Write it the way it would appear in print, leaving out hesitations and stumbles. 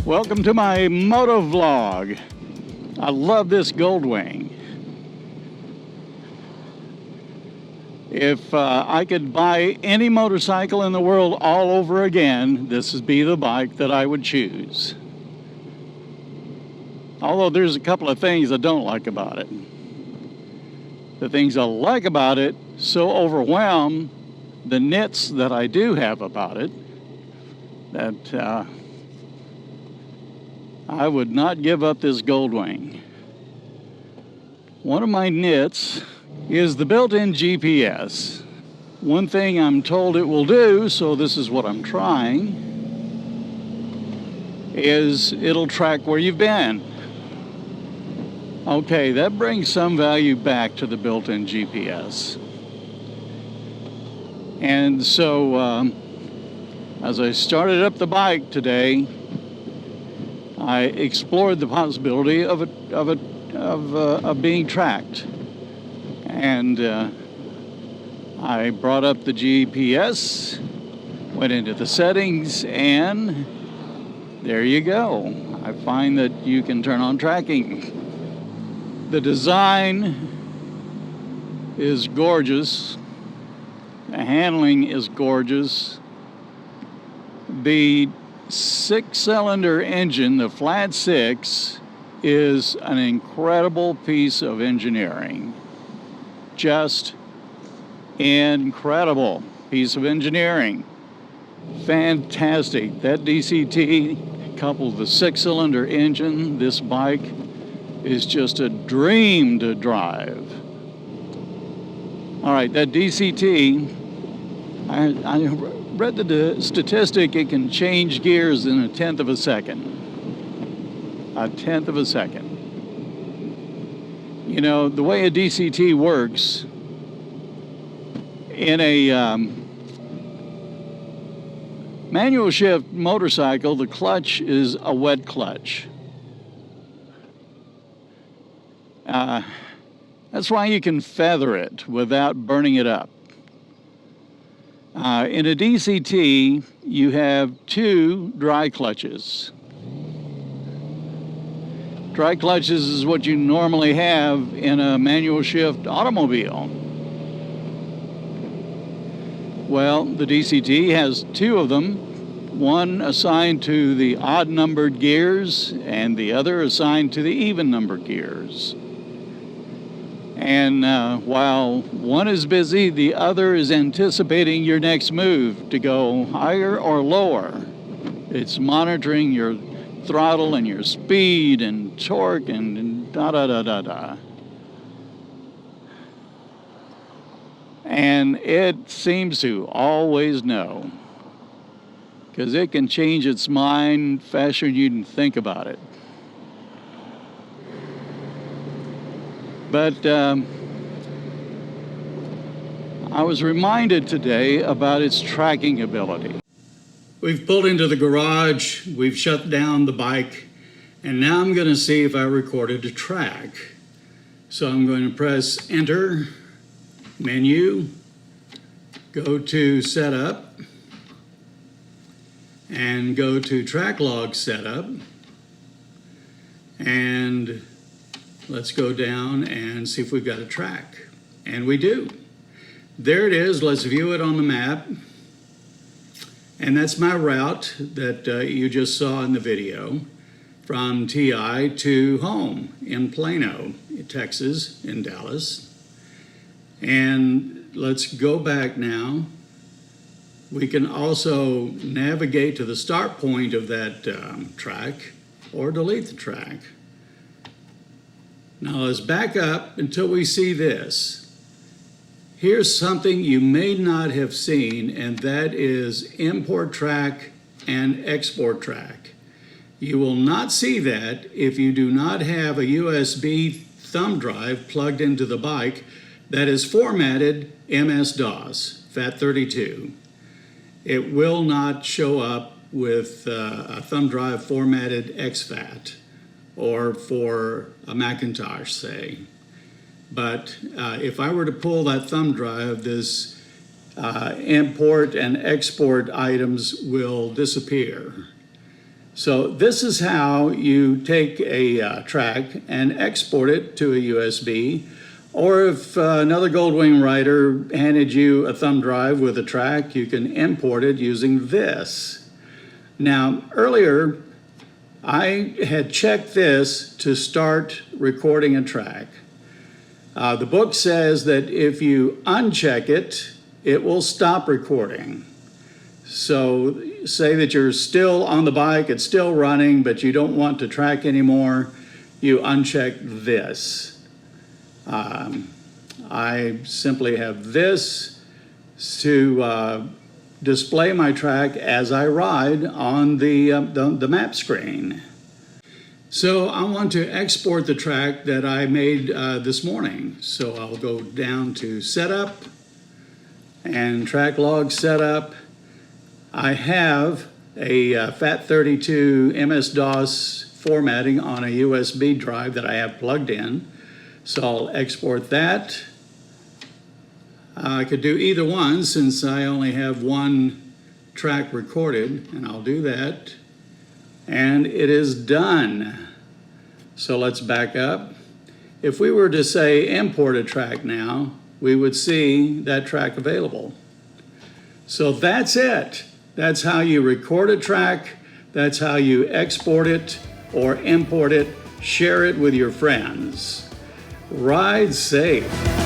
Welcome to my moto vlog. I love this Goldwing. If I could buy any motorcycle in the world all over again, this would be the bike that I would choose. Although there's a couple of things I don't like about it. The things I like about it so overwhelm the nits that I do have about it that I would not give up this Goldwing. One of my nits is the built-in GPS. One thing I'm told it will do, so this is what I'm trying, is it'll track where you've been. Okay, that brings some value back to the built-in GPS. And so, as I started up the bike today, I explored the possibility of being tracked. And I brought up the GPS, went into the settings, and there you go. I find that you can turn on tracking. The design is gorgeous. The handling is gorgeous. The 6-cylinder engine, the flat 6, is an incredible piece of engineering. Just incredible piece of engineering. Fantastic. That DCT coupled with the 6-cylinder engine, this bike is just a dream to drive. All right, that DCT, I read the statistic, it can change gears in 1/10 of a second. 1/10 of a second. You know, the way a DCT works, in a manual shift motorcycle, the clutch is a wet clutch. That's why you can feather it without burning it up. In a DCT, you have 2 dry clutches. Dry clutches is what you normally have in a manual shift automobile. Well, the DCT has 2 of them, one assigned to the odd numbered gears and the other assigned to the even numbered gears. And while one is busy, the other is anticipating your next move to go higher or lower. It's monitoring your throttle and your speed and torque and da-da-da-da-da. And it seems to always know, because it can change its mind faster than you can think about it. But I was reminded today about its tracking ability. We've pulled into the garage, we've shut down the bike, and now I'm going to see if I recorded a track. So I'm going to press Enter, Menu, go to Setup, and go to Track Log Setup, and let's go down and see if we've got a track. And we do. There it is. Let's view it on the map. And that's my route that you just saw in the video from TI to home in Plano, Texas, in Dallas. And let's go back now. We can also navigate to the start point of that track or delete the track. Now let's back up until we see this. Here's something you may not have seen, and that is import track and export track. You will not see that if you do not have a USB thumb drive plugged into the bike that is formatted MS-DOS, FAT32. It will not show up with a thumb drive formatted exFAT, or for a Macintosh, say. But if I were to pull that thumb drive, this import and export items will disappear. So this is how you take a track and export it to a USB. Or if another Goldwing writer handed you a thumb drive with a track, you can import it using this. Now, earlier, I had checked this to start recording a track. The book says that if you uncheck it, it will stop recording. So say that you're still on the bike, it's still running, but you don't want to track anymore, you uncheck this. I simply have this to display my track as I ride on the map screen. So I want to export the track that I made this morning. So I'll go down to Setup and Track Log Setup. I have a FAT32 MS-DOS formatting on a USB drive that I have plugged in. So I'll export that. I could do either one since I only have one track recorded, and I'll do that. And it is done. So let's back up. If we were to say import a track now, we would see that track available. So that's it. That's how you record a track. That's how you export it or import it, share it with your friends. Ride safe.